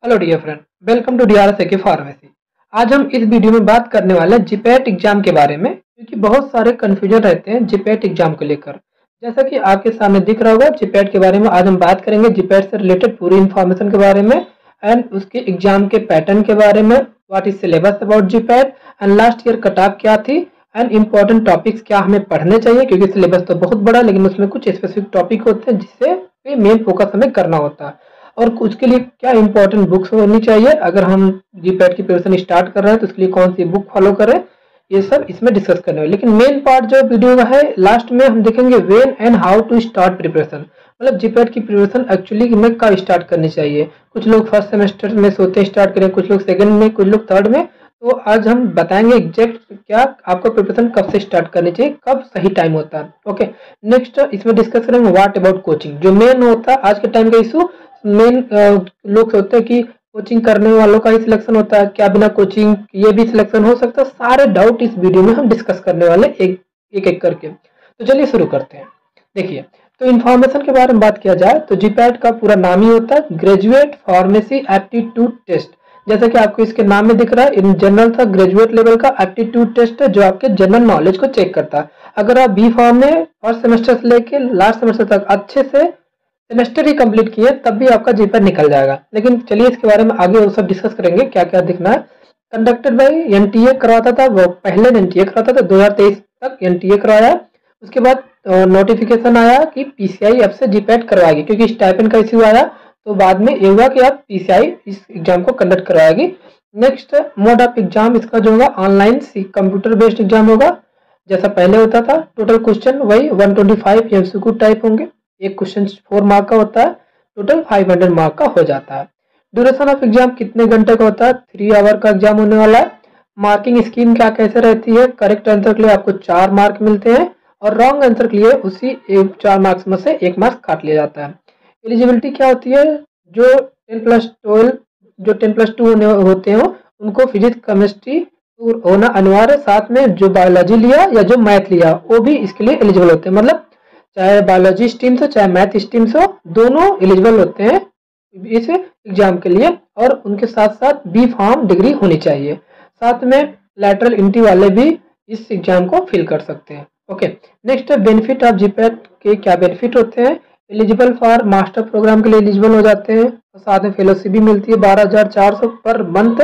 Hello dear friend, welcome to DRS pharmacy. आज हम इस वीडियो में बात करने वाले हैं जीपैट एग्जाम के बारे में, क्योंकि बहुत सारे कन्फ्यूजन रहते हैं जीपैट एग्जाम को लेकर। जैसा कि आपके सामने दिख रहा होगा, जीपैट के बारे में आज हम बात करेंगे, जीपैट से रिलेटेड पूरी इन्फॉर्मेशन के बारे में एंड उसके एग्जाम के पैटर्न के बारे में, what is syllabus about GPAT and last year cut off क्या थी एंड इम्पोर्टेंट टॉपिक्स क्या हमें पढ़ने चाहिए, क्योंकि सिलेबस तो बहुत बड़ा लेकिन उसमें कुछ स्पेसिफिक टॉपिक होते हैं जिससे मेन फोकस हमें करना होता है और उसके लिए क्या इंपॉर्टेंट बुक्स होनी चाहिए। अगर हम जीपैट की प्रिपरेशन स्टार्ट कर रहे हैं तो उसके लिए कौन सी बुक फॉलो करें, ये सब इसमें डिस्कस करने वाले। लेकिन मेन पार्ट जो वीडियो का है, लास्ट में हम देखेंगे when and how to start preparation, मतलब जीपैट की प्रिपरेशन एक्चुअली में कब स्टार्ट करनी चाहिए। कुछ लोग फर्स्ट सेमेस्टर में सोते स्टार्ट करें, कुछ लोग सेकंड में, कुछ लोग थर्ड में। तो आज हम बताएंगे एग्जैक्ट क्या आपको प्रिपरेशन कब से स्टार्ट करनी चाहिए, कब सही टाइम होता है। ओके, नेक्स्ट इसमें डिस्कस करेंगे व्हाट अबाउट कोचिंग। जो मेन होता है आज के टाइम का इशू, मेन लोग सोचते हैं कि कोचिंग करने वालों का ही सिलेक्शन होता है, क्या बिना कोचिंग ये भी सिलेक्शन हो सकता है। सारे डाउट इस वीडियो में हम डिस्कस करने वाले एक एक करके। तो चलिए शुरू करते हैं। देखिए, तो इन्फॉर्मेशन के बारे में बात किया जाए तो जीपैट का पूरा नाम ही होता है ग्रेजुएट फार्मेसी एप्टीट्यूड टेस्ट। जैसा कि आपको इसके नाम में दिख रहा है, इन जनरल था ग्रेजुएट लेवल का एप्टीट्यूड टेस्ट है जो आपके जनरल नॉलेज को चेक करता है। अगर आप बी फॉर्म में फर्स्ट सेमेस्टर से लेके लास्ट सेमेस्टर तक अच्छे से सेमेस्टर ही कंप्लीट किए तब भी आपका जीपैट निकल जाएगा। लेकिन चलिए इसके बारे में आगे वो सब डिस्कस करेंगे क्या क्या दिखना है। कंडक्टेड बाई एनटीए करवाता था, वो पहले एनटीए कराता था, 2023 तक एनटीए करवाया। उसके बाद नोटिफिकेशन आया कि पीसीआई अब से जीपैट करवाएगी, क्योंकि स्टाइपेंड का इश्यू आया तो बाद में ये हुआ कि आप पीसीआई इस एग्जाम को कंडक्ट करवाएगी। नेक्स्ट मोड ऑफ एग्जाम इसका जो होगा ऑनलाइन कंप्यूटर बेस्ड एग्जाम होगा, जैसा पहले होता था। टोटल क्वेश्चन वही 125 एमसीक्यू टाइप होंगे, एक क्वेश्चन 4 मार्क का होता है, टोटल 500 मार्क का हो जाता है। ड्यूरेशन ऑफ एग्जाम कितने घंटे का होता है, 3 आवर का एग्जाम होने वाला है। मार्किंग स्कीम क्या कैसे रहती है, करेक्ट आंसर के लिए आपको 4 मार्क मिलते हैं और रॉन्ग आंसर के लिए उसी 4 मार्क्स में से 1 मार्क्स काट लिया जाता है। एलिजिबिलिटी क्या होती है, जो 10+12 जो 10+2 होते हो उनको फिजिक्स केमिस्ट्री होना अनिवार्य, साथ में जो बायोलॉजी लिया या जो मैथ लिया वो भी इसके लिए एलिजिबल होते हैं। मतलब चाहे बायोलॉजी स्ट्रीम से चाहे मैथ स्ट्रीम से, दोनों एलिजिबल होते हैं इस एग्जाम के लिए। और उनके साथ साथ बी फार्म डिग्री होनी चाहिए। साथ में लैटरल एंट्री वाले भी इस एग्जाम को फिल कर सकते हैं। Okay, next benefit of GPAT के क्या बेनिफिट होते हैं। एलिजिबल फॉर मास्टर प्रोग्राम के लिए एलिजिबल हो जाते हैं, साथ में फेलोशिप भी मिलती है 12,400 पर मंथ।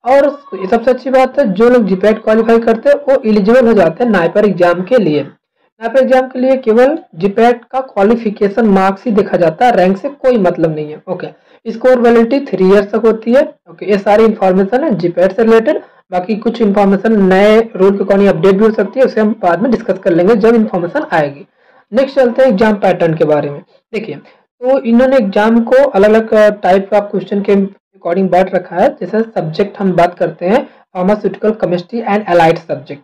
और सबसे अच्छी बात है, जो लोग जीपैट क्वालिफाई करते हैं वो एलिजिबल हो जाते हैं नाइपर एग्जाम के लिए। नाइपर एग्जाम के लिए केवल जीपैट का क्वालिफिकेशन मार्क्स ही देखा जाता है, रैंक से कोई मतलब नहीं है। ओके, स्कोर वैलिडिटी 3 इयर्स तक होती है। ओके, ये सारी इन्फॉर्मेशन है जीपैट से रिलेटेड। बाकी कुछ इन्फॉर्मेशन नए रूल के अकॉर्डिंग अपडेट भी हो सकती है, उसे हम बाद में डिस्कस कर लेंगे जब इन्फॉर्मेशन आएगी। नेक्स्ट चलते हैं एग्जाम पैटर्न के बारे में। देखिए, तो इन्होंने एग्जाम को अलग अलग टाइप ऑफ क्वेश्चन के अकॉर्डिंग बांट रखा है। जैसे सब्जेक्ट हम बात करते हैं, pharmaceutical, chemistry and allied subject.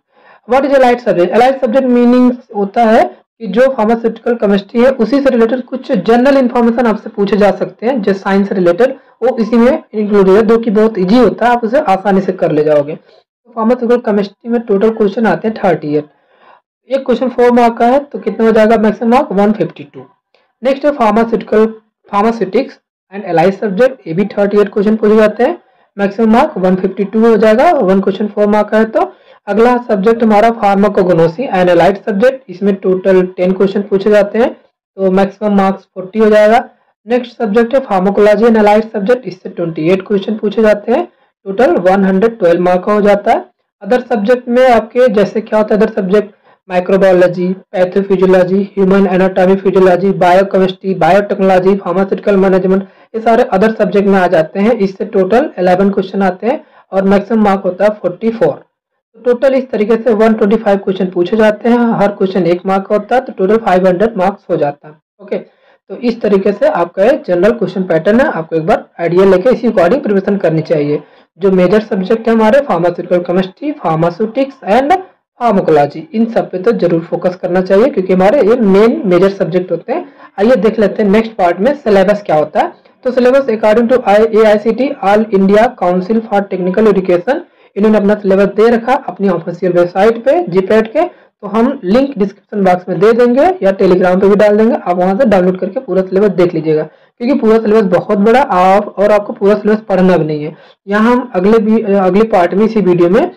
What is allied subject? Allied subject meaning होता है कि जो फार्मास्यूटिकल केमिस्ट्री है उसी से रिलेटेड कुछ जनरल इन्फॉर्मेशन आपसे पूछे जा सकते हैं, जो साइंस से रिलेटेड वो इसी में इंक्लूड है, जो कि बहुत इजी होता है, आप उसे आसानी से कर ले जाओगे। तो फार्मास्यूटिकल केमिस्ट्री में टोटल क्वेश्चन आते हैं 38। एक क्वेश्चन 4 मार्क का है तो कितना हो जाएगा मैक्सिमम मार्क 152। नेक्स्ट है फार्मास्यूटिक्स एंड एलाइड सब्जेक्ट, ये भी 38 क्वेश्चन पूछे जाते हैं, मैक्सिमम मार्क 152 हो जाएगा, 1 क्वेश्चन 4 मार्क का है। तो अगला सब्जेक्ट हमारा फार्माकोगनोसी एंड एलाइड सब्जेक्ट, इसमें टोटल 10 क्वेश्चन पूछे जाते हैं, तो मैक्सिमम मार्क्स 40 हो जाएगा। नेक्स्ट सब्जेक्ट है फार्माकोलॉजी एंड एलाइड सब्जेक्ट, इससे 28 क्वेश्चन पूछे जाते हैं, टोटल 112 मार्क का हो जाता है। अदर सब्जेक्ट में आपके जैसे क्या होता है, other subject microbiology, pathophysiology, human anatomy physiology, biochemistry, biotechnology, pharmaceutical management, ये सारे अदर सब्जेक्ट में आ जाते हैं। इससे टोटल 11 क्वेश्चन आते हैं और मैक्सिमम मार्क होता है 44। तो टोटल इस तरीके से 125 क्वेश्चन पूछे जाते हैं, हर क्वेश्चन 1 मार्क का होता है, तो टोटल 500 मार्क्स हो जाता है। ओके, तो इस तरीके से आपका ये जनरल क्वेश्चन पैटर्न है, आपको एक बार आइडिया लेके इसी अकॉर्डिंग प्रिपरेशन करनी चाहिए। जो मेजर सब्जेक्ट है हमारे pharmaceutical chemistry, pharmaceutics and pharmacology, इन सब पे तो जरूर फोकस करना चाहिए, क्योंकि हमारे ये मेन मेजर सब्जेक्ट होते हैं। आइए देख लेते हैं नेक्स्ट पार्ट में सिलेबस क्या होता है। तो syllabus according to AICTE All India Council for Technical Education, इन्होंने अपना सिलेबस दे रखा अपनी ऑफिशियल वेबसाइट पे जीपैट के, तो हम लिंक डिस्क्रिप्शन बॉक्स में दे देंगे या टेलीग्राम पे भी डाल देंगे, आप वहां से डाउनलोड करके पूरा सिलेबस देख लीजिएगा, क्योंकि पूरा सिलेबस बहुत बड़ा और आपको पूरा सिलेबस पढ़ना भी नहीं है। यहाँ हम अगले पार्ट में, इसी वीडियो में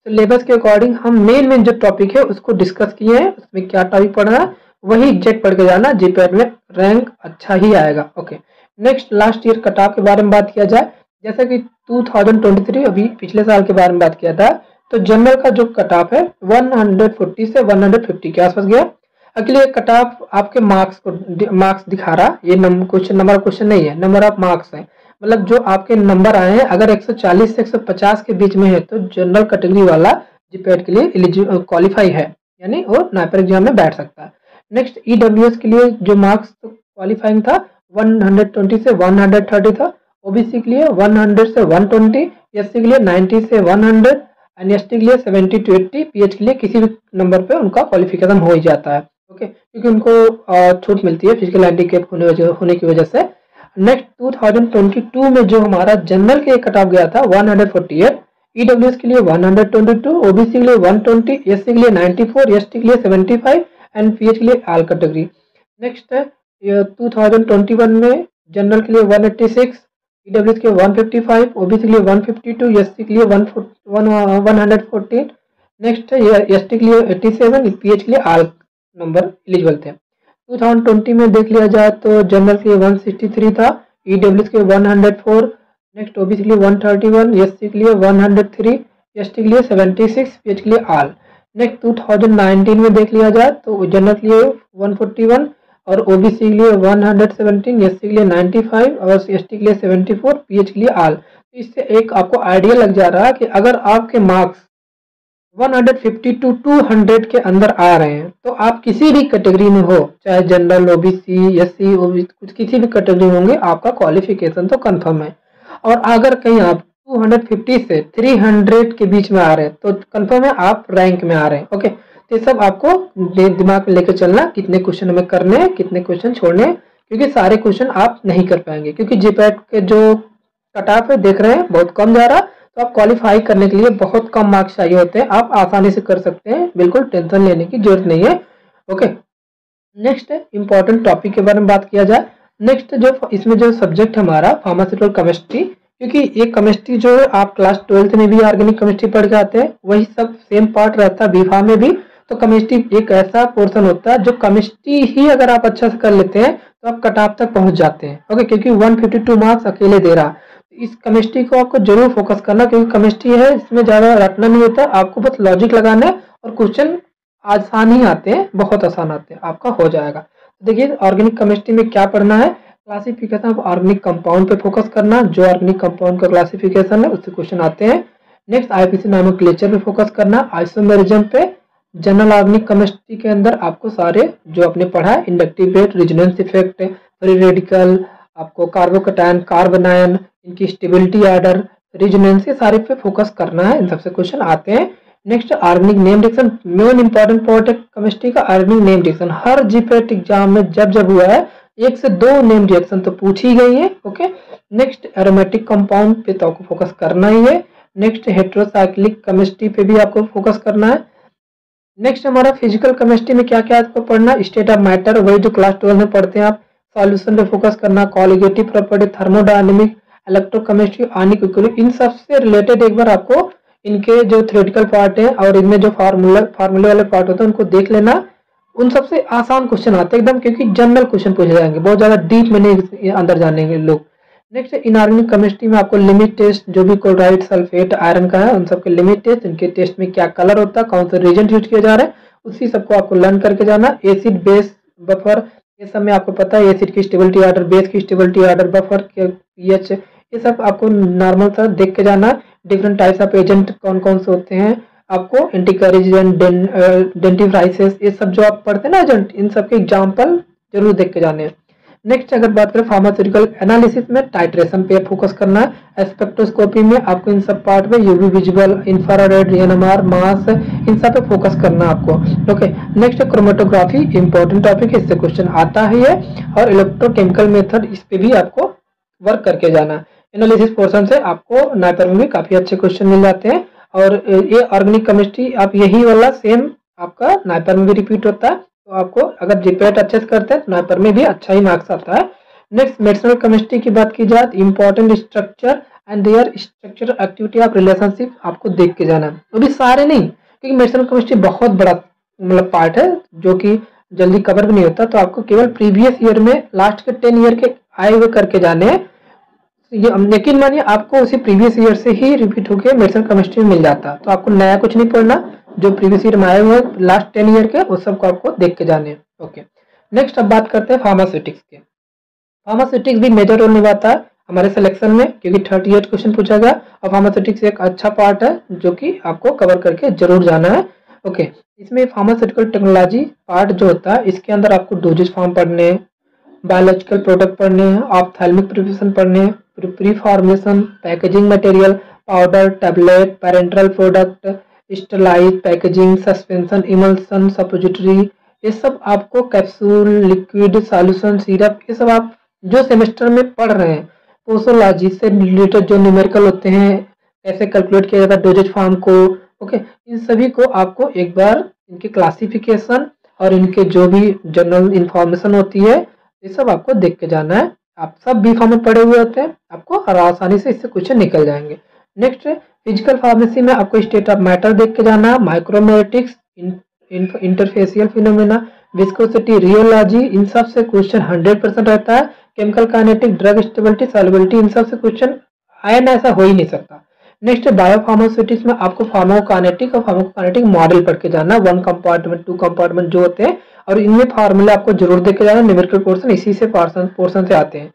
सिलेबस के अकॉर्डिंग हम मेन जो टॉपिक है उसको डिस्कस किए हैं, उसमें क्या टॉपिक पढ़ना है वही एग्जैक्ट पढ़ के जाना, जीपैट में रैंक अच्छा ही आएगा। Okay, next last year cut off के बारे में बात किया जाए। जैसा कि 2023 अभी पिछले साल के बारे में बात किया था, तो जनरल का जो कट ऑफ है 140 से 150 के आसपास गया। अगले कट ऑफ आपके मार्क्स दिखा रहा, ये नंबर क्वेश्चन नहीं है, नंबर ऑफ मार्क्स है, मतलब जो आपके नंबर आए हैं अगर 140 से 150 के बीच में है तो जनरल कैटेगरी वाला जीपैट के लिए क्वालिफाई है, यानी वो नाइपर एग्जाम में बैठ सकता है। नेक्स्ट ईडब्ल्यूएस के लिए जो मार्क्स क्वालिफाइंग था 120 से 130 था, ओबीसी के लिए 100 से 120, एससी के लिए 90 से 100 एंड एसटी के लिए 70 to 80, पीएच के लिए किसी भी नंबर पे उनका क्वालिफिकेशन हो ही जाता है। ओके, क्योंकि उनको छूट मिलती है फिजिकल हैंडीकैप होने की वजह से। नेक्स्ट 2022 में जो हमारा जनरल के कट ऑफ गया था 148, ईडब्ल्यूएस के लिए 122, ओबीसी के लिए 120, एससी के लिए 94, एसटी के लिए 75 एंड पीएच के लिए ऑल कैटेगरी। नेक्स्ट है 2021 में जनरल के लिए 186, ईडब्ल्यूएस के लिए 155, ओबीसी के लिए 152, एससी के लिए 114। नेक्स्ट है एसटी के लिए 87, पीएच के लिए ऑल नंबर एलिजिबल थे। 2020 में देख लिया जाए तो जनरल के लिए 163 था, ईडब्ल्यूएस के लिए 104, नेक्स्ट ओबीसी के लिए 131, एससी के लिए 103, एसटी के लिए 76, पीएच के लिए ऑल। नेक्स्ट 2019 में देख लिया जाए तो जनरल के लिए 141 और ओबीसी के लिए 117, एससी के लिए 95 और एसटी के लिए 74, पीएच के लिए ऑल। इससे एक आपको आइडिया लग जा रहा है कि अगर आपके मार्क्स 150 to 200 के अंदर आ रहे हैं तो आप किसी भी कैटेगरी में हो, चाहे जनरल, ओबीसी, एससी, ओबीसी, कुछ किसी भी कैटेगरी में होंगे, आपका क्वालिफिकेशन तो कंफर्म है। और अगर कहीं आप 250 से 300 के बीच में आ रहे हैं तो कंफर्म है आप रैंक में आ रहे हैं। ओके, तो सब आपको दिमाग में लेकर चलना, कितने क्वेश्चन हमें करने हैं, कितने क्वेश्चन छोड़ने हैं, क्योंकि सारे क्वेश्चन आप नहीं कर पाएंगे, क्योंकि जीपैट के जो कट ऑफ है देख रहे हैं बहुत कम जा रहा, तो आप क्वालिफाई करने के लिए बहुत कम मार्क्स चाहिए होते हैं, आप आसानी से कर सकते हैं, बिल्कुल टेंशन लेने की जरूरत नहीं है। ओके, नेक्स्ट है इंपॉर्टेंट टॉपिक के बारे में बात किया जाए। नेक्स्ट जो इसमें जो सब्जेक्ट हमारा फार्मास्यूटिकल केमिस्ट्री, क्योंकि ये केमिस्ट्री जो है आप क्लास 12th में भी ऑर्गेनिक केमिस्ट्री पढ़ के आते हैं, वही सब सेम पार्ट रहता है बीफा में भी। तो केमिस्ट्री एक ऐसा पोर्शन होता है जो केमिस्ट्री ही अगर आप अच्छा से कर लेते हैं तो आप कट ऑफ तक पहुंच जाते हैं। ओके, क्योंकि 152 मार्क्स अकेले दे रहा, इस केमिस्ट्री को आपको जरूर फोकस करना, क्योंकि केमिस्ट्री है इसमें ज़्यादा रटना नहीं होता, आपको बस लॉजिक लगाना है और क्वेश्चन आसान ही आते हैं, बहुत आसान आते हैं, आपका हो जाएगा। देखिए ऑर्गेनिक केमिस्ट्री में क्या पढ़ना है, क्लासिफिकेशन ऑफ ऑर्गेनिक कंपाउंड पे फोकस करना, जो ऑर्गेनिक कंपाउंड का क्लासिफिकेशन है उससे क्वेश्चन आते हैं। नेक्स्ट आईपीसी नोमेनक्लेचर पे फोकस करना, आइसोमेरिज्म पे। जनरल ऑर्गेनिक केमिस्ट्री के अंदर आपको सारे जो आपने पढ़ा है, inductive rate, resonance effect, free radical, आपको कार्बोकैटायन, कार्बोनायन, इनकी स्टेबिलिटी ऑर्डर, रेजोनेंस, ये सारे पे फोकस करना है, इन सबसे क्वेश्चन आते हैं। Next organic name reaction, main important part है केमिस्ट्री का ऑर्गेनिक नेम डिक्शन। हर जीपैट एग्जाम में जब हुआ है 1 से 2 नेम डिक्शन तो पूछ ही गई है। ओके, नेक्स्ट एरोमेटिक कंपाउंड पे तो आपको फोकस करना ही है। नेक्स्ट हेट्रोसाइक्लिक केमिस्ट्री पे भी आपको फोकस करना है। नेक्स्ट हमारा फिजिकल केमिस्ट्री में क्या क्या आपको पढ़ना, स्टेट ऑफ मैटर, वही जो क्लास 12 में पढ़ते हैं आप। सॉल्यूशन पे फोकस करना, colligative property, thermodynamic, electrochemistry, ionic equilibrium, इन सब से रिलेटेड एक बार आपको इनके जो थ्योरेटिकल पार्ट है और इनमें जो फार्मूले वाले पार्ट होते हैं उनको देख लेना। उन सबसे आसान क्वेश्चन आते हैं एकदम, क्योंकि जनरल क्वेश्चन पूछे जाएंगे, बहुत ज्यादा डीप में नहीं अंदर जानेंगे लोग। नेक्स्ट इनऑर्गेनिक केमिस्ट्री में आपको लिमिट टेस्ट, जो भी क्लोराइड, सल्फेट, आयरन का है उन सबके लिमिट टेस्ट, इनके टेस्ट में क्या कलर होता है, कौन से रिएजेंट यूज किया जा रहा है, उसी सबको आपको लर्न करके जाना। एसिड, बेस, बफर, ये सब में आपको पता है, एसिड की स्टेबिलिटी ऑर्डर, बेस की स्टेबिलिटी ऑर्डर, बफर के पीएच, ये सब आपको नॉर्मल सा देख के जाना। डिफरेंट टाइप्स ऑफ एजेंट कौन कौन से होते हैं, आपको एंटीकैरिजेंट, डेंटिफ्राइसिस, ये सब जो आप पढ़ते हैं ना एजेंट, इन सब के एग्जाम्पल जरूर देख के जाने हैं। नेक्स्ट अगर बात करें फार्मास्यूटिकल एनालिसिस में, टाइट्रेशन पे फोकस करना है। स्पेक्ट्रोस्कोपी में आपको इन सब पार्ट में यूवी विजुअल, इंफ्रारेड, एनएमआर, मास, इन सब पे फोकस करना आपको। Okay, next chromatography, important topic है, इससे क्वेश्चन आता ही है। और इलेक्ट्रोकेमिकल मेथड, इस पे भी आपको वर्क करके जाना। एनालिसिस पोर्शन से आपको नाइपर में भी काफी अच्छे क्वेश्चन मिल जाते हैं। और ये ऑर्गेनिक केमिस्ट्री आप यही वाला सेम आपका नाइपर में भी रिपीट होता है, तो आपको अगर जीपैट अच्छे से करते हैं तो नाइपर में भी अच्छा ही मार्क्स आता है। नेक्स्ट मेडिसिनल केमिस्ट्री की बात की जाए, important structure and there structure activity of relationship आपको देख के जाना है। वो भी सारे नहीं, क्योंकि मेडिसिनल केमिस्ट्री बहुत बड़ा मतलब पार्ट है जो कि जल्दी कवर भी नहीं होता, तो आपको केवल प्रीवियस ईयर में लास्ट के 10 ईयर के आए हुए करके जाने हैं। ये यकीन मानिए आपको उसी प्रीवियस ईयर से ही रिपीट होकर मेडिसिनल केमिस्ट्री में मिल जाता, तो आपको नया कुछ नहीं पढ़ना, जो प्रीवियस ईयर में आए हुए लास्ट 10 ईयर के उस सबको आपको देख के जाने हैं। ओके, नेक्स्ट अब बात करते हैं फार्मास्यूटिक्स के। फार्मास्यूटिक्स भी मेजर रोल निभाता है हमारे सिलेक्शन में, क्योंकि 38 क्वेश्चन पूछा गया और फार्मास्यूटिक्स एक अच्छा पार्ट है जो कि आपको कवर करके जरूर जाना है। ओके, इसमें फार्मास्यूटिकल टेक्नोलॉजी पार्ट जो होता है, इसके अंदर आपको डोजेज फॉर्म पढ़ने हैं, बायोलॉजिकल प्रोडक्ट पढ़ने हैं, ऑप्थेल्मिक प्रिपरेशन पढ़ने हैं, pre formulation, packaging material, powder, tablet, parenteral product, sterilise packaging, suspension, emulsion, suppository, ये सब आपको कैप्सूल, लिक्विड, सॉल्यूशन, सिरप, ये सब आप जो सेमेस्टर में पढ़ रहे हैं, पोसोलॉजी से रिलेटेड जो न्यूमेरिकल होते हैं, कैसे कैलकुलेट किया जाता है डोजेज फॉर्म को, ओके, इन सभी को आपको एक बार इनके क्लासिफिकेशन और इनके जो भी जनरल इंफॉर्मेशन होती है, ये सब आपको देख के जाना है। आप सब बी फॉर्म में पढ़े हुए होते हैं, आपको आसानी से इससे क्वेश्चन निकल जाएंगे। नेक्स्ट फिजिकल फार्मेसी में आपको स्टेट ऑफ मैटर देख के जाना है, micromeritics, interfacial phenomena, viscosity, rheology, इन सब से क्वेश्चन 100% रहता है। Chemical kinetic, drug stability, solubility, इन सब से क्वेश्चन आया ना ऐसा हो ही नहीं सकता। नेक्स्ट बायोफार्मास्यूटिक्स में आपको फार्माकोकाइनेटिक और फार्माकोकाइनेटिक मॉडल पढ़ के जाना, 1 कंपार्टमेंट 2 कंपार्टमेंट जो होते हैं, और इनमें फार्मूले आपको जरूर देख के जाना, न्यूमेरिकल पोर्शन इसी से पोर्शन से आते हैं।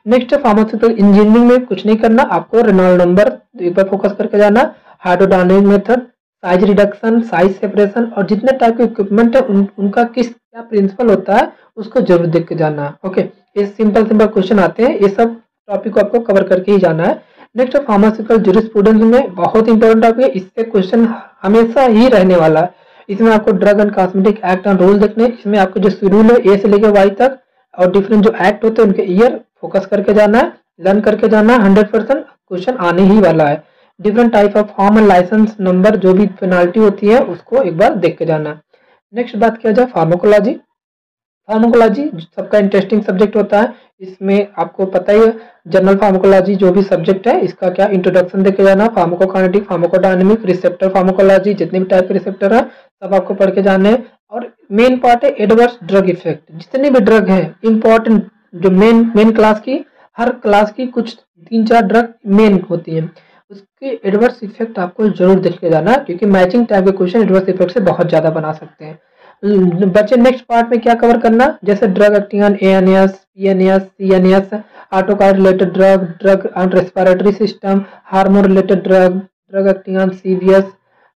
नेक्स्ट फार्मास्यूटिकल इंजीनियरिंग में कुछ नहीं करना, आपको रेनॉल्ड नंबर एक बार फोकस करके जाना, hydrodynamic method, size reduction, size separation, और जितने टाइप के इक्विपमेंट है उनका क्या प्रिंसिपल होता है उसको जरूर देख के जाना। ओके, ये सिंपल क्वेश्चन आते हैं, ये सब टॉपिक को आपको कवर करके ही जाना है। नेक्स्ट फार्मास्यूटिकल जूरिस्प्रूडेंस में बहुत इंपॉर्टेंट टॉपिक है, इससे क्वेश्चन हमेशा ही रहने वाला है। इसमें आपको drug and cosmetic act and rule देखने, इसमें आपको जो शेड्यूल है ए से लेकर वाई तक और डिफरेंट जो एक्ट होते हैं उनके ईयर फोकस करके जाना है, लर्न करके जाना है, 100% क्वेश्चन आने ही वाला है। Different type of form and licence number जो भी पेनाल्टी होती है उसको एक बार देख के जाना है। नेक्स्ट बात किया जाए फार्माकोलॉजी। फार्माकोलॉजी सबका इंटरेस्टिंग सब्जेक्ट होता है, इसमें आपको पता ही है जनरल फार्माकोलॉजी जो भी सब्जेक्ट है इसका क्या इंट्रोडक्शन देके जाना, फार्माकोकाइनेटिक, फार्माकोडायनामिक, रिसेप्टर फार्माकोलॉजी, जितने भी टाइप के रिसेप्टर है सब आपको पढ़ के जाने हैं। और मेन पार्ट है एडवर्स ड्रग इफेक्ट, जितने भी ड्रग हैं इंपॉर्टेंट, जो मेन क्लास की, हर क्लास की कुछ 3-4 ड्रग मेन होती है, उसके एडवर्स इफेक्ट आपको जरूर देख के जाना, क्योंकि मैचिंग टाइप के क्वेश्चन एडवर्स इफेक्ट से बहुत ज्यादा बना सकते हैं। बच्चे नेक्स्ट पार्ट में क्या कवर करना, जैसे drug acting on ANS, PNS, CNS, autacoid related drug, drug on respiratory system, hormone related drug, drug acting on CVS,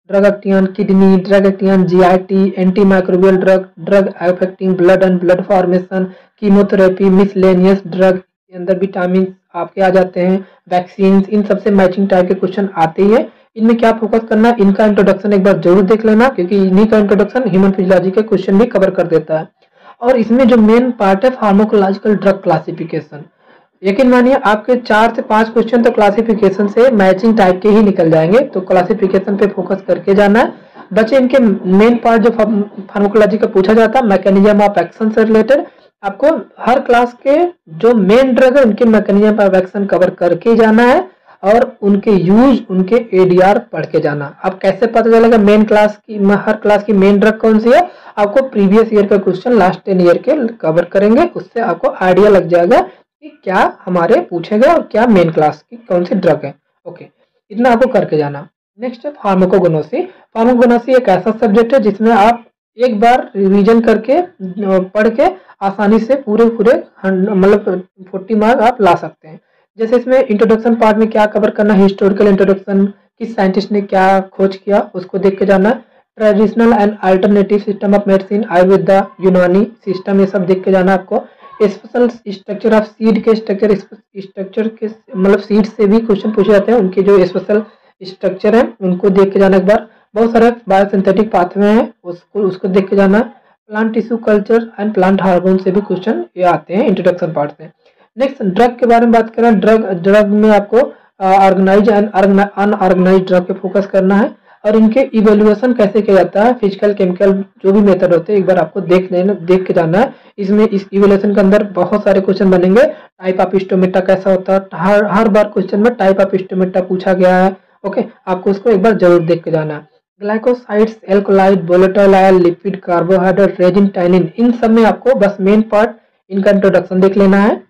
drug acting on kidney, drug acting on GIT, anti microbial drug, drug affecting blood and blood formation, chemotherapy, miscellaneous drug के अंदर vitamin आपके आ जाते हैं, vaccine, इन सबसे matching type के question आते ही है। इनमें क्या फोकस करना, इनका इंट्रोडक्शन एक बार जरूर देख लेना, क्योंकि इन्हीं का इंट्रोडक्शन ह्यूमन फिजियोलॉजी के क्वेश्चन भी कवर कर देता है। और इसमें जो मेन पार्ट है फार्माकोलॉजिकल ड्रग क्लासिफिकेशन, यकीन मानिए आपके 4 से 5 क्वेश्चन तो क्लासिफिकेशन से मैचिंग टाइप के ही निकल जाएंगे, तो क्लासिफिकेशन पे फोकस करके जाना है। बच्चे इनके मेन पार्ट जो फार्माकोलॉजी का पूछा जाता है, मैकेनिज्म ऑफ एक्शन से रिलेटेड, आपको हर क्लास के जो मेन ड्रग है उनके मैकेनिज्म ऑफ एक्शन कवर करके जाना है, और उनके यूज, उनके एडीआर पढ़ के जाना। अब कैसे पता चलेगा मेन क्लास की, हर क्लास की मेन ड्रग कौन सी है, आपको प्रीवियस ईयर का क्वेश्चन लास्ट 10 ईयर के कवर करेंगे, उससे आपको आइडिया लग जाएगा कि क्या हमारे पूछेगा और क्या मेन क्लास की कौन सी ड्रग है। ओके, इतना आपको करके जाना। नेक्स्ट है फार्माकोगनोसी। फार्माकोगनोसी एक ऐसा सब्जेक्ट है जिसमें आप एक बार रिवीजन करके पढ़ के आसानी से पूरे मतलब 40 मार्क आप ला सकते हैं। जैसे इसमें इंट्रोडक्शन पार्ट में क्या कवर करना है, हिस्टोरिकल इंट्रोडक्शन, किस साइंटिस्ट ने क्या खोज किया उसको देख के जाना, traditional and alternative system of medicine, Ayurveda, यूनानी सिस्टम, ये सब देख के जाना आपको। स्पेशल स्ट्रक्चर ऑफ सीड के स्ट्रक्चर के मतलब सीड से भी क्वेश्चन पूछे जाते हैं, उनके जो स्पेशल स्ट्रक्चर है उनको देख के जाना एक बार। बहुत सारे बायोसिंथेटिक पाथवे हैं उसको देख के जाना। Plant tissue culture and plant hormone से भी क्वेश्चन ये आते हैं इंट्रोडक्शन पार्ट से। नेक्स्ट ड्रग के बारे में बात करें, ड्रग में आपको ऑर्गेनाइज एंड अनऑर्गेनाइज ड्रग पे फोकस करना है। और इनके इवेल्युएशन कैसे किया जाता है, फिजिकल केमिकल जो भी मेथड होते हैं एक बार आपको देख के जाना है। इसमें इस इवेल्युएशन के अंदर बहुत सारे क्वेश्चन बनेंगे। टाइप ऑफ स्टोमेटा कैसा होता है, हर बार क्वेश्चन में टाइप ऑफ स्टोमेटा पूछा गया है। ओके, आपको उसको एक बार जरूर देख के जाना है। Glycosides, alkaloid, volatile oil, lipid, carbohydrate, resin, tannin, इन सब में आपको बस मेन पार्ट इनका इंट्रोडक्शन देख लेना है,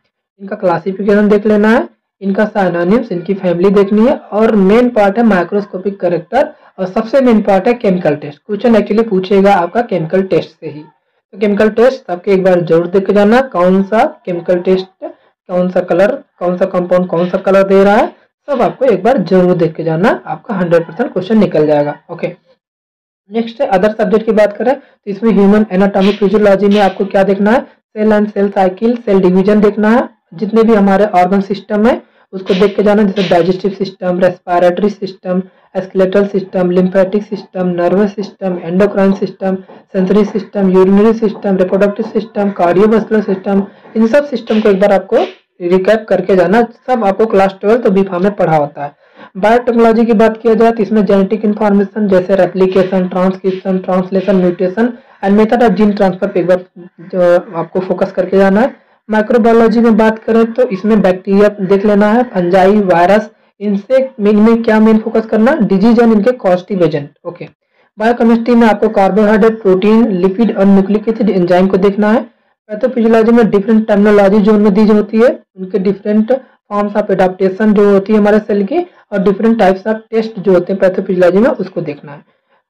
इनका क्लासिफिकेशन देख लेना है, इनका साइनोनिम्स, इनकी फैमिली देखनी है, और मेन पार्ट है माइक्रोस्कोपिक कैरेक्टर, और सबसे मेन पार्ट है केमिकल टेस्ट। क्वेश्चन एक्चुअली पूछेगा आपका केमिकल टेस्ट से ही। तो केमिकल टेस्ट आपके एक बार जरूर देख के जाना, कौन सा केमिकल टेस्ट, कौन सा कलर, कौन सा कंपाउंड कौन सा कलर दे रहा है, सब आपको एक बार जरूर देख के जाना, आपका 100% क्वेश्चन निकल जाएगा। ओके, नेक्स्ट है अदर सब्जेक्ट की बात करें तो इसमें ह्यूमन एनाटॉमी फिजियोलॉजी में आपको क्या देखना है, cell and cell cycle, cell division देखना है, जितने भी हमारे ऑर्गन सिस्टम है उसको देख के जाना, जैसे digestive system, respiratory system, skeletal system, lymphatic system, nervous system, endocrine system, sensory system, urinary system, reproductive system, cardiovascular system, इन सब सिस्टम को एक बार आपको रिकैप करके जाना। सब आपको क्लास 12 तो B.Pharm में पढ़ा होता है। बायोटेक्नोलॉजी की बात किया जाए तो इसमें जेनेटिक इन्फॉर्मेशन जैसे replication, transcription, translation, mutation and method of gene transfer पे एक बार जो आपको फोकस करके जाना है। माइक्रोबायोलॉजी में बात करें तो इसमें बैक्टीरिया देख लेना है, फंजाई, वायरस, इनसे इनमें क्या मेन फोकस करना, डिजीज एंड इनके कॉस्टिव एजेंट। ओके, बायोकेमिस्ट्री में आपको कार्बोहाइड्रेट, प्रोटीन, लिपिड और न्यूक्लिक एसिड एंजाइम को देखना है। पैथोफिजियोलॉजी में डिफरेंट टर्मिनोलॉजी जो उनमें दी होती है, उनके डिफरेंट फॉर्म्स ऑफ एडाप्टेशन जो होती है हमारे सेल की, और डिफरेंट टाइप्स ऑफ टेस्ट जो होते हैं पैथोफिजियोलॉजी में, उसको देखना है।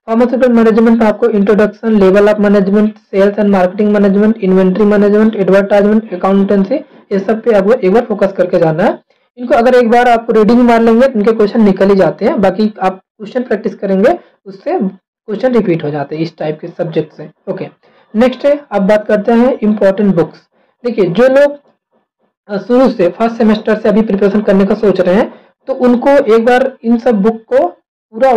फार्मास्यूटिकल मैनेजमेंट में आपको introduction, level of management, sales and marketing management, inventory management, advertisement, accountancy, ये सब पे आपको एक बार फोकस करके जाना है। इनको अगर एक बार आप रीडिंग मार लेंगे तो इनके क्वेश्चन निकल ही जाते हैं, बाकी आप क्वेश्चन प्रैक्टिस करेंगे उससे क्वेश्चन रिपीट हो जाते हैं इस टाइप के सब्जेक्ट से। ओके, नेक्स्ट है अब बात करते हैं इम्पोर्टेंट बुक्स। देखिए, जो लोग शुरू से फर्स्ट सेमेस्टर से अभी प्रिपरेशन करने का सोच रहे हैं तो उनको एक बार इन सब बुक को पूरा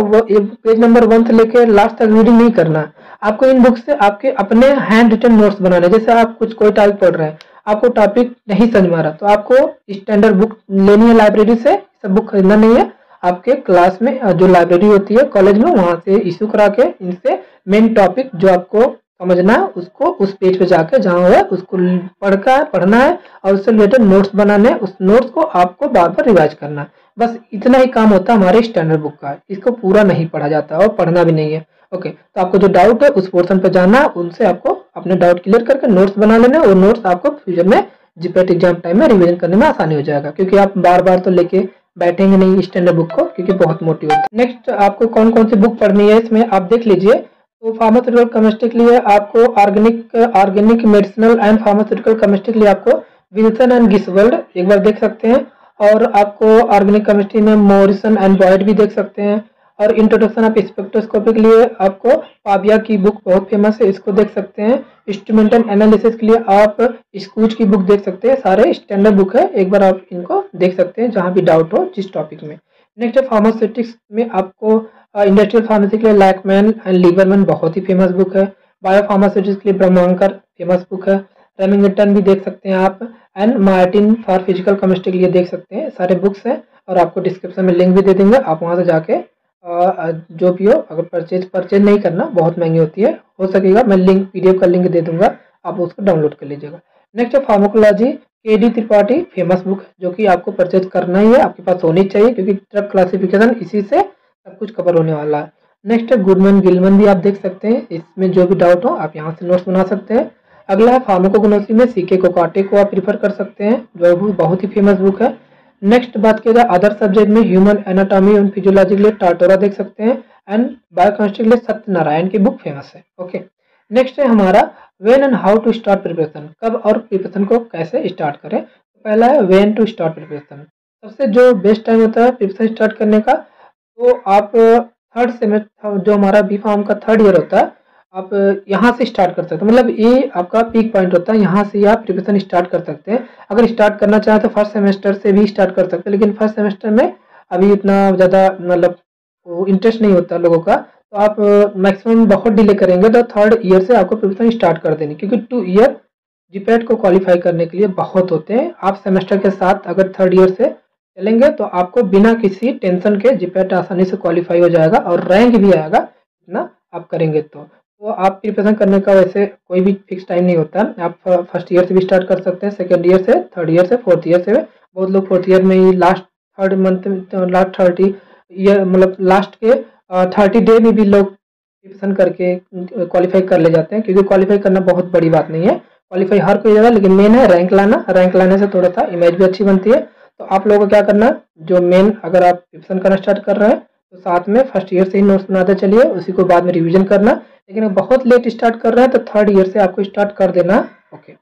पेज नंबर 1 से लेकर लास्ट तक रीडिंग नहीं करना है। आपको इन बुक से आपके अपने हैंड रिटन नोट्स बनाने, जैसे आप कुछ कोई टॉपिक पढ़ रहे हैं, आपको टॉपिक नहीं समझ में आ रहा तो आपको स्टैंडर्ड बुक लेनी है लाइब्रेरी से, सब बुक खरीदना नहीं है, आपके क्लास में जो लाइब्रेरी होती है कॉलेज में वहां से इशू करा के इनसे मेन टॉपिक जो आपको समझना है उसको उस पेज पे जाकर जहाँ है उसको पढ़ना है और उससे रिलेटेड नोट्स बनाने हैं। उस नोट्स को आपको बार बार रिवाइज करना है। बस इतना ही काम होता है हमारे स्टैंडर्ड बुक का, इसको पूरा नहीं पढ़ा जाता और पढ़ना भी नहीं है। ओके, तो आपको जो डाउट है उस पोर्शन पे जाना है, उनसे आपको अपने डाउट क्लियर करके नोट्स बना लेना है, और नोट्स आपको फ्यूचर में जीपीएट एग्जाम टाइम में रिवीजन करने में आसानी हो जाएगा, क्योंकि आप बार बार तो लेके बैठेंगे नहीं स्टैंडर्ड बुक को, क्योंकि बहुत मोटी होती है। नेक्स्ट आपको कौन कौन सी बुक पढ़नी है इसमें आप देख लीजिए। तो फार्मास्यूटिकल केमिस्ट्री के लिए आपको organic medicinal and pharmaceutical chemistry के लिए आपको विल्सन एंड गिसवर्ल्ड एक बार देख सकते हैं, और आपको ऑर्गेनिक केमिस्ट्री में मॉरिसन एंड बॉयड भी देख सकते हैं, और इंट्रोडक्शन ऑफ स्पेक्ट्रोस्कोपी के लिए आपको पाबिया की बुक बहुत फेमस है, इसको देख सकते हैं। इंस्ट्रूमेंटल एनालिसिस के लिए आप स्कूच की बुक देख सकते हैं, सारे स्टैंडर्ड बुक है, एक बार आप इनको देख सकते हैं जहाँ भी डाउट हो जिस टॉपिक में। नेक्स्ट है फार्मास्यूटिक्स में आपको इंडस्ट्रियल फार्मेसी के लिए लैकमैन एंड लीवरमैन बहुत ही फेमस बुक है। बायो फार्मास्यूटिक्स के लिए ब्रह्मांकर फेमस बुक है। रेमिंगटन भी देख सकते हैं आप, and Martin for physical chemistry के लिए देख सकते हैं, सारे बुक्स हैं, और आपको डिस्क्रिप्शन में लिंक भी दे देंगे, आप वहां से जाके जो भी हो अगर परचेज नहीं करना, बहुत महंगी होती है, हो सकेगा मैं लिंक PDF का लिंक दे दूंगा, आप उसको डाउनलोड कर लीजिएगा। नेक्स्ट है pharmacology, KD Tripathi famous book जो कि आपको परचेज करना ही है, आपके पास होनी चाहिए, क्योंकि ड्रग क्लासिफिकेशन इसी से सब कुछ कवर होने वाला है। नेक्स्ट है गुडमैन गिलमैन भी आप देख सकते हैं, इसमें जो भी डाउट हो आप यहाँ से नोट्स बना सकते हैं। अगला है फार्माकोग्नोसी में CK कोकाटे को आप प्रीफर कर सकते हैं, जो बहुत ही फेमस बुक है। नेक्स्ट बात किया जाए अदर सब्जेक्ट में ह्यूमन एनाटॉमी एंड फिजियोलॉजी के लिए टाटोरा देख सकते हैं, एंड बायोकेमिस्ट्री के लिए सत्यनारायण की बुक फेमस है। ओके, नेक्स्ट है हमारा when and how to start preparation, कब और प्रिपरेशन को कैसे स्टार्ट करें। तो पहला है व्हेन टू स्टार्ट प्रिपरेशन, सबसे जो बेस्ट टाइम होता है प्रिपरेशन स्टार्ट करने का, तो आप थर्ड सेमेस्टर जो हमारा B.Pharm का थर्ड ईयर होता है, आप यहाँ से स्टार्ट कर सकते हैं, मतलब ये आपका पीक पॉइंट होता है, यहाँ से आप प्रिपरेशन स्टार्ट कर सकते हैं। अगर स्टार्ट करना चाहें तो फर्स्ट सेमेस्टर से भी स्टार्ट कर सकते हैं, लेकिन फर्स्ट सेमेस्टर में अभी इतना ज़्यादा मतलब इंटरेस्ट नहीं होता लोगों का, तो आप मैक्सिमम बहुत डिले करेंगे तो थर्ड ईयर से आपको प्रिपरेशन स्टार्ट कर देनी, क्योंकि 2 ईयर जीपैट को क्वालिफाई करने के लिए बहुत होते हैं। आप सेमेस्टर के साथ अगर थर्ड ईयर से चलेंगे तो आपको बिना किसी टेंशन के जीपैट आसानी से क्वालिफाई हो जाएगा और रैंक भी आएगा इतना आप करेंगे तो आप प्रिपरेशन करने का वैसे कोई भी फिक्स टाइम नहीं होता। आप फर्स्ट ईयर से भी स्टार्ट कर सकते हैं, सेकेंड ईयर से, थर्ड ईयर से, फोर्थ ईयर से। बहुत लोग फोर्थ ईयर में ही last third month last 30 year मतलब लास्ट के 30 डे में भी लोग प्रिपरेशन करके क्वालिफाई कर ले जाते हैं, क्योंकि क्वालिफाई करना बहुत बड़ी बात नहीं है। क्वालिफाई हर कोई जगह, लेकिन मेन है रैंक लाना। रैंक लाने से थोड़ा सा इमेज भी अच्छी बनती है। तो आप लोगों को क्या करना है, जो मेन अगर आप प्रिपरेशन करना स्टार्ट कर रहे हैं तो साथ में फर्स्ट ईयर से ही नोट्स बनाते चलिए, उसी को बाद में रिवीजन करना। लेकिन अगर बहुत लेट स्टार्ट कर रहे हैं तो थर्ड ईयर से आपको स्टार्ट कर देना। ओके,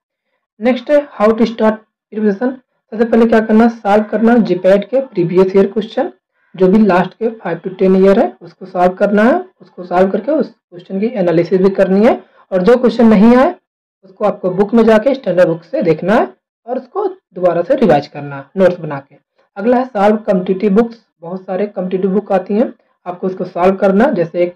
नेक्स्ट है हाउ टू स्टार्ट प्रिपरेशन। सबसे पहले क्या करना, सॉल्व करना जीपैट के प्रीवियस ईयर क्वेश्चन, जो भी लास्ट के 5 to 10 ईयर है उसको सॉल्व करना है। उसको सॉल्व करके उस क्वेश्चन की एनालिसिस भी करनी है, और जो क्वेश्चन नहीं आए उसको आपको बुक में जाके स्टैंडर्ड बुक से देखना है और उसको दोबारा से रिवाइज करना है नोट्स बना के। अगला है सॉल्व कॉम्पिटिटिव बुक्स। बहुत सारे कॉम्पिटिटिव बुक आती हैं, आपको उसको सॉल्व करना। जैसे एक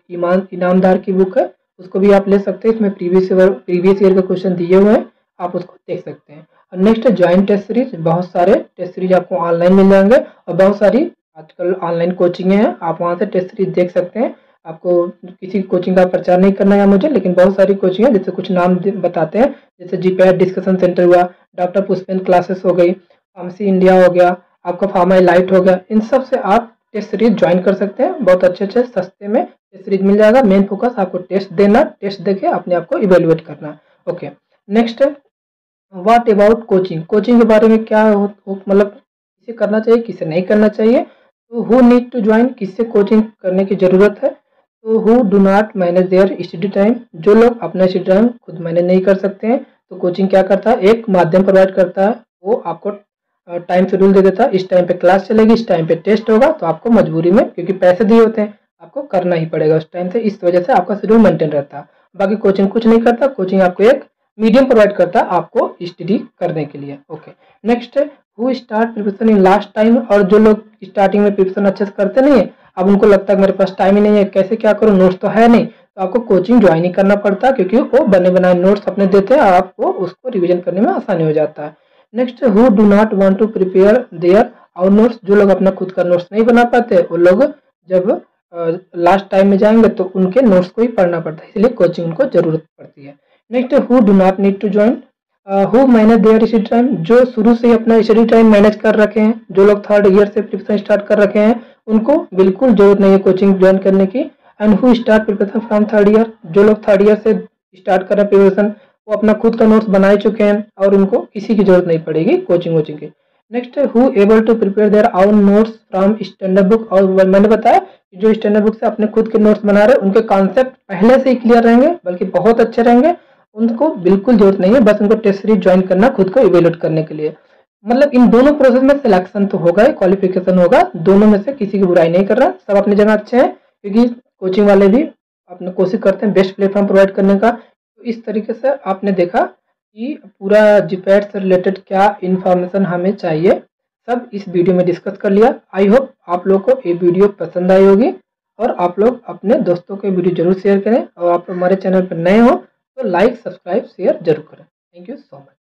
इनामदार की बुक है, उसको भी आप ले सकते हैं। इसमें प्रीवियस ईयर के क्वेश्चन दिए हुए हैं, आप उसको देख सकते हैं। और नेक्स्ट है ज्वाइंट टेस्ट सीरीज। बहुत सारे टेस्ट सीरीज आपको ऑनलाइन मिल जाएंगे, और बहुत सारी आजकल ऑनलाइन कोचिंग है, आप वहाँ से टेस्ट सीरीज देख सकते हैं। आपको किसी कोचिंग का प्रचार नहीं करना है मुझे, लेकिन बहुत सारी कोचिंग है, जैसे कुछ नाम बताते हैं, जैसे जीपैट डिस्कशन सेंटर हुआ, डॉक्टर पुष्पेंद्र क्लासेस हो गई, फार्मेसी इंडिया हो गया, आपका फार्मा लाइट हो गया। इन सब से आप टेस्ट सीरीज ज्वाइन कर सकते हैं। बहुत अच्छे सस्ते में टेस्ट सीरीज मिल जाएगा। मेन फोकस आपको टेस्ट देना, टेस्ट देके अपने आप को इवेलुएट करना। ओके, नेक्स्ट है व्हाट अबाउट कोचिंग। कोचिंग के बारे में क्या मतलब किसे करना चाहिए, किसे नहीं करना चाहिए। तो हु नीड टू ज्वाइन, किससे कोचिंग करने की ज़रूरत है। तो who do not manage their study time, जो लोग अपना स्टडी टाइम खुद मैनेज नहीं कर सकते हैं। तो कोचिंग क्या करता है, एक माध्यम प्रोवाइड करता है, वो आपको टाइम शेड्यूल दे देता है। इस टाइम पे क्लास चलेगी, इस टाइम पे टेस्ट होगा, तो आपको मजबूरी में, क्योंकि पैसे दिए होते हैं, आपको करना ही पड़ेगा उस टाइम से। इस वजह से आपका शेड्यूल मेंटेन रहता है। बाकी कोचिंग कुछ नहीं करता, कोचिंग आपको एक मीडियम प्रोवाइड करता है आपको स्टडी करने के लिए। ओके, नेक्स्ट है who start preparation in last time. और जो लोग स्टार्टिंग में प्रिपरेशन अच्छे से करते नहीं है, अब उनको लगता है मेरे पास टाइम ही नहीं है, कैसे क्या करूँ, नोट्स तो है नहीं, तो आपको कोचिंग ज्वाइन ही करना पड़ता है, क्योंकि वो बने बनाए नोट्स अपने देते हैं, आपको उसको रिवीजन करने में आसानी हो जाता है। Next who do not want to prepare their our notes. जो लोग अपना खुद का नोट्स नहीं बना पाते, वो लोग जब लास्ट टाइम में जाएंगे तो उनके नोट्स को ही पढ़ना पड़ता है, इसलिए कोचिंग उनको जरूरत पड़ती है। Next who do not need to join, who manage their study time. जो शुरू से ही अपना स्टडी टाइम मैनेज कर रखे हैं, जो लोग थर्ड ईयर से प्रिपरेशन स्टार्ट कर रखे हैं, उनको बिल्कुल जरूरत नहीं है कोचिंग ज्वाइन करने की। And who start preparation from third year, जो लोग थर्ड ईयर से स्टार्ट कर रहे हैं प्रिपरेशन, वो अपना खुद का नोट्स बना ही चुके हैं और उनको किसी की जरूरत नहीं पड़ेगी कोचिंग वोचिंग की। नेक्स्ट है who able to prepare their own notes from standard book. और मैंने बताया कि जो स्टैंडर्ड बुक से अपने खुद के नोट्स बना रहे हैं, उनके कॉन्सेप्ट पहले से ही क्लियर रहेंगे, बल्कि बहुत अच्छे रहेंगे। उनको बिल्कुल जरूरत नहीं है, बस उनको टेस्ट सीरीज ज्वाइन करना खुद को इवेल्युएट करने के लिए। मतलब इन दोनों प्रोसेस में सिलेक्शन तो होगा, क्वालिफिकेशन होगा, दोनों में से किसी की बुराई नहीं कर रहा, सब अपनी जगह अच्छे हैं, क्योंकि कोचिंग वाले भी अपने कोशिश करते हैं बेस्ट प्लेटफॉर्म प्रोवाइड करने का। तो इस तरीके से आपने देखा कि पूरा जीपैट से रिलेटेड क्या इन्फॉर्मेशन हमें चाहिए, सब इस वीडियो में डिस्कस कर लिया। आई होप आप लोग को ये वीडियो पसंद आई होगी, और आप लोग अपने दोस्तों के वीडियो जरूर शेयर करें, और आप हमारे चैनल पर नए हो तो लाइक सब्सक्राइब शेयर जरूर करें। Thank you so much.